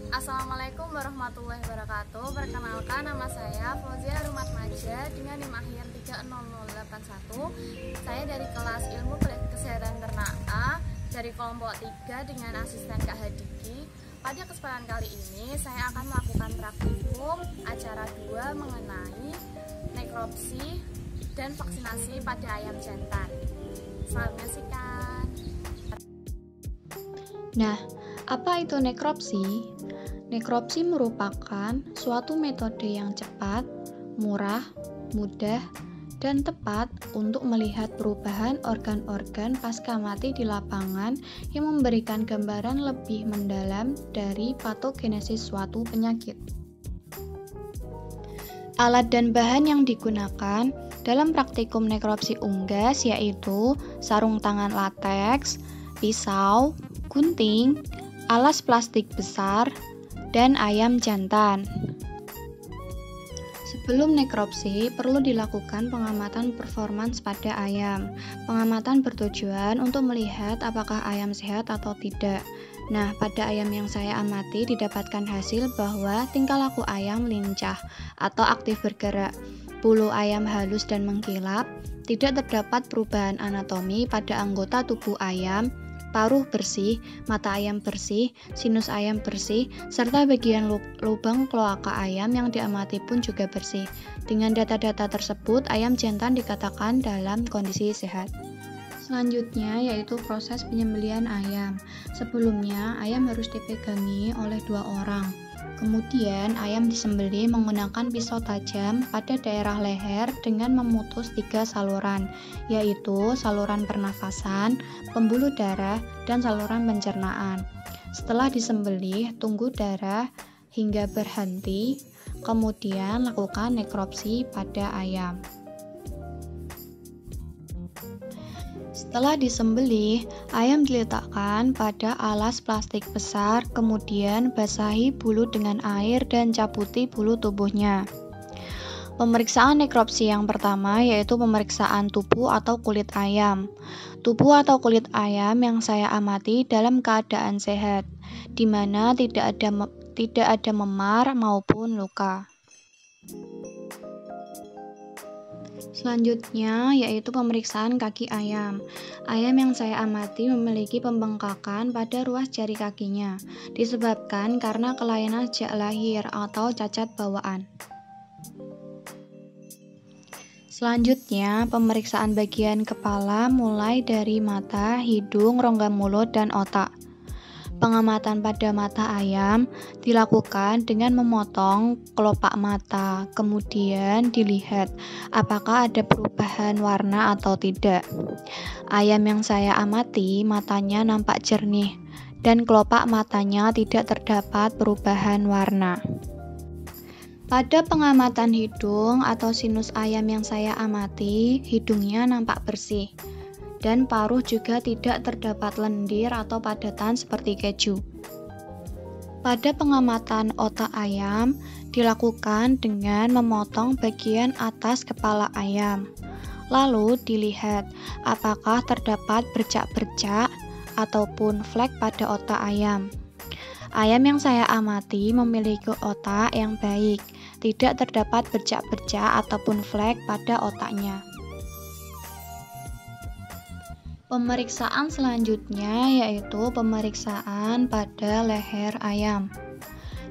Assalamualaikum warahmatullahi wabarakatuh. Perkenalkan, nama saya Fauzia Rumatmaja dengan NIM akhir 30081. Saya dari kelas Ilmu Kesehatan Ternak A dari kelompok 3 dengan asisten Kak Hadiki. Pada kesempatan kali ini saya akan melakukan praktikum acara 2 mengenai nekropsi dan vaksinasi pada ayam jantan. Selamat menyaksikan. Nah, apa itu nekropsi? Nekropsi merupakan suatu metode yang cepat, murah, mudah, dan tepat untuk melihat perubahan organ-organ pasca mati di lapangan yang memberikan gambaran lebih mendalam dari patogenesis suatu penyakit. Alat dan bahan yang digunakan dalam praktikum nekropsi unggas yaitu sarung tangan lateks, pisau, gunting, alas plastik besar, dan ayam jantan. Sebelum nekropsi, perlu dilakukan pengamatan performans pada ayam. Pengamatan bertujuan untuk melihat apakah ayam sehat atau tidak. Nah, pada ayam yang saya amati didapatkan hasil bahwa tingkah laku ayam lincah atau aktif bergerak. Bulu ayam halus dan mengkilap, tidak terdapat perubahan anatomi pada anggota tubuh ayam, paruh bersih, mata ayam bersih, sinus ayam bersih, serta bagian lubang kloaka ayam yang diamati pun juga bersih. Dengan data-data tersebut, ayam jantan dikatakan dalam kondisi sehat. Selanjutnya yaitu proses penyembelihan ayam. Sebelumnya, ayam harus dipegangi oleh 2 orang. Kemudian, ayam disembelih menggunakan pisau tajam pada daerah leher dengan memutus 3 saluran, yaitu saluran pernafasan, pembuluh darah, dan saluran pencernaan. Setelah disembelih, tunggu darah hingga berhenti, kemudian lakukan nekropsi pada ayam. Setelah disembelih, ayam diletakkan pada alas plastik besar, kemudian basahi bulu dengan air dan cabuti bulu tubuhnya. Pemeriksaan nekropsi yang pertama yaitu pemeriksaan tubuh atau kulit ayam. Tubuh atau kulit ayam yang saya amati dalam keadaan sehat, di mana tidak ada memar maupun luka. Selanjutnya yaitu pemeriksaan kaki ayam. Ayam yang saya amati memiliki pembengkakan pada ruas jari kakinya, disebabkan karena kelainan sejak lahir atau cacat bawaan. Selanjutnya, pemeriksaan bagian kepala mulai dari mata, hidung, rongga mulut, dan otak. Pengamatan pada mata ayam dilakukan dengan memotong kelopak mata, kemudian dilihat apakah ada perubahan warna atau tidak. Ayam yang saya amati matanya nampak jernih dan kelopak matanya tidak terdapat perubahan warna. Pada pengamatan hidung atau sinus ayam yang saya amati, hidungnya nampak bersih. Dan paruh juga tidak terdapat lendir atau padatan seperti keju. Pada pengamatan otak ayam dilakukan dengan memotong bagian atas kepala ayam. Lalu dilihat apakah terdapat bercak-bercak ataupun flek pada otak ayam. Ayam yang saya amati memiliki otak yang baik, tidak terdapat bercak-bercak ataupun flek pada otaknya. Pemeriksaan selanjutnya yaitu pemeriksaan pada leher ayam,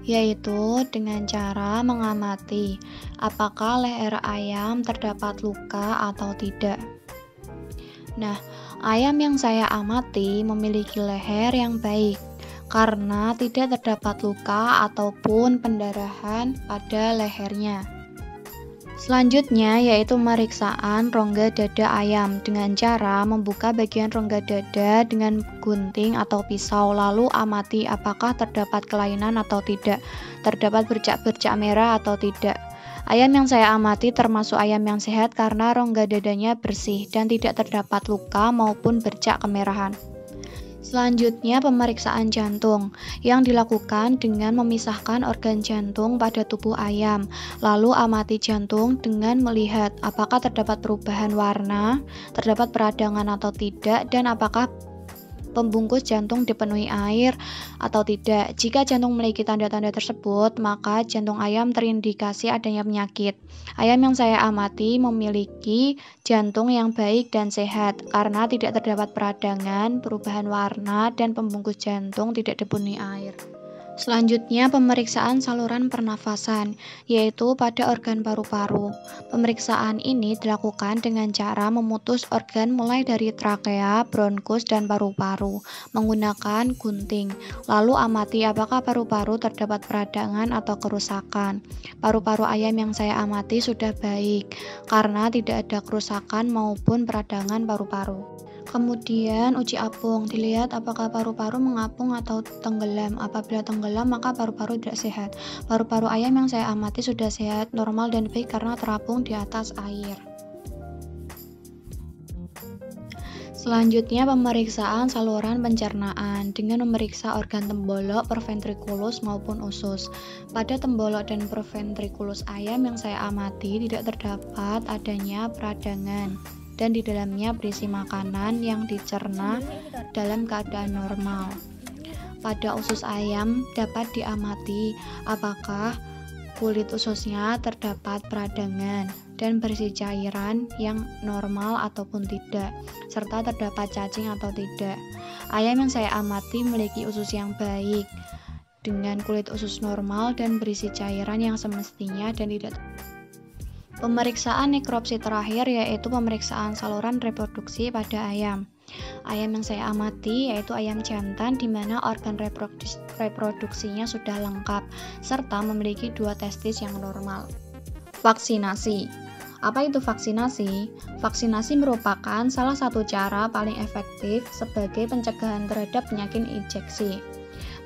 yaitu dengan cara mengamati apakah leher ayam terdapat luka atau tidak. Nah, ayam yang saya amati memiliki leher yang baik karena tidak terdapat luka ataupun pendarahan pada lehernya. Selanjutnya yaitu pemeriksaan rongga dada ayam dengan cara membuka bagian rongga dada dengan gunting atau pisau, lalu amati apakah terdapat kelainan atau tidak, terdapat bercak-bercak merah atau tidak. Ayam yang saya amati termasuk ayam yang sehat karena rongga dadanya bersih dan tidak terdapat luka maupun bercak kemerahan. Selanjutnya pemeriksaan jantung yang dilakukan dengan memisahkan organ jantung pada tubuh ayam. Lalu amati jantung dengan melihat apakah terdapat perubahan warna, terdapat peradangan atau tidak, dan apakah pembungkus jantung dipenuhi air atau tidak. Jika jantung memiliki tanda-tanda tersebut, maka jantung ayam terindikasi adanya penyakit. Ayam yang saya amati memiliki jantung yang baik dan sehat karena tidak terdapat peradangan, perubahan warna, dan pembungkus jantung tidak dipenuhi air. Selanjutnya, pemeriksaan saluran pernafasan, yaitu pada organ paru-paru. Pemeriksaan ini dilakukan dengan cara memutus organ mulai dari trakea, bronkus, dan paru-paru menggunakan gunting. Lalu amati apakah paru-paru terdapat peradangan atau kerusakan. Paru-paru ayam yang saya amati sudah baik karena tidak ada kerusakan maupun peradangan paru-paru. Kemudian uji apung, dilihat apakah paru-paru mengapung atau tenggelam. Apabila tenggelam maka paru-paru tidak sehat. Paru-paru ayam yang saya amati sudah sehat, normal dan baik karena terapung di atas air. Selanjutnya pemeriksaan saluran pencernaan dengan memeriksa organ tembolok, perventrikulus maupun usus. Pada tembolok dan perventrikulus ayam yang saya amati tidak terdapat adanya peradangan dan di dalamnya berisi makanan yang dicerna dalam keadaan normal. Pada usus ayam dapat diamati apakah kulit ususnya terdapat peradangan dan berisi cairan yang normal ataupun tidak, serta terdapat cacing atau tidak. Ayam yang saya amati memiliki usus yang baik dengan kulit usus normal dan berisi cairan yang semestinya dan tidak. Pemeriksaan nekropsi terakhir yaitu pemeriksaan saluran reproduksi pada ayam. Ayam yang saya amati yaitu ayam jantan di mana organ reproduksinya sudah lengkap serta memiliki 2 testis yang normal. Vaksinasi. Apa itu vaksinasi? Vaksinasi merupakan salah satu cara paling efektif sebagai pencegahan terhadap penyakit injeksi.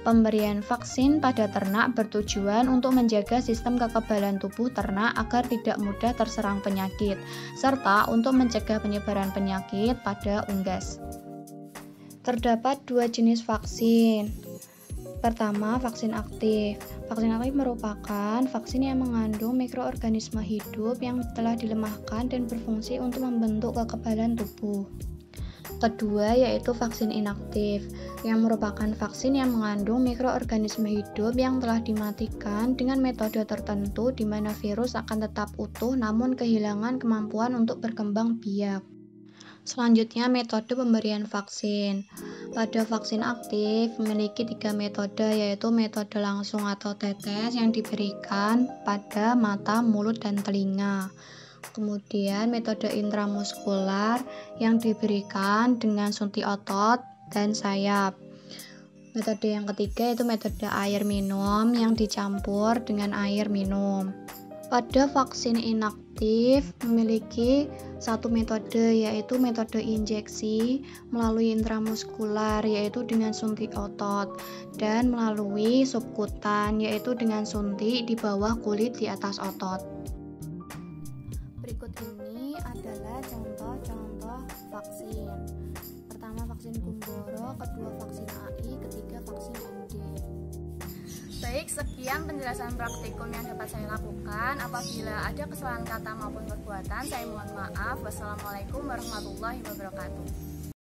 Pemberian vaksin pada ternak bertujuan untuk menjaga sistem kekebalan tubuh ternak agar tidak mudah terserang penyakit, serta untuk mencegah penyebaran penyakit pada unggas. Terdapat 2 jenis vaksin. Pertama, vaksin aktif. Vaksin aktif merupakan vaksin yang mengandung mikroorganisme hidup yang telah dilemahkan dan berfungsi untuk membentuk kekebalan tubuh. Kedua yaitu vaksin inaktif, yang merupakan vaksin yang mengandung mikroorganisme hidup yang telah dimatikan dengan metode tertentu di mana virus akan tetap utuh namun kehilangan kemampuan untuk berkembang biak. Selanjutnya metode pemberian vaksin. Pada vaksin aktif memiliki 3 metode yaitu metode langsung atau tetes yang diberikan pada mata, mulut, dan telinga. Kemudian metode intramuskular yang diberikan dengan suntik otot dan sayap. Metode yang ketiga yaitu metode air minum yang dicampur dengan air minum. Pada vaksin inaktif memiliki 1 metode yaitu metode injeksi melalui intramuskular yaitu dengan suntik otot dan melalui subkutan yaitu dengan suntik di bawah kulit di atas otot. Berikut ini adalah contoh-contoh vaksin. Pertama vaksin Gumboro, kedua vaksin AI, ketiga vaksin MD. Baik, sekian penjelasan praktikum yang dapat saya lakukan. Apabila ada kesalahan kata maupun perbuatan, saya mohon maaf. Wassalamualaikum warahmatullahi wabarakatuh.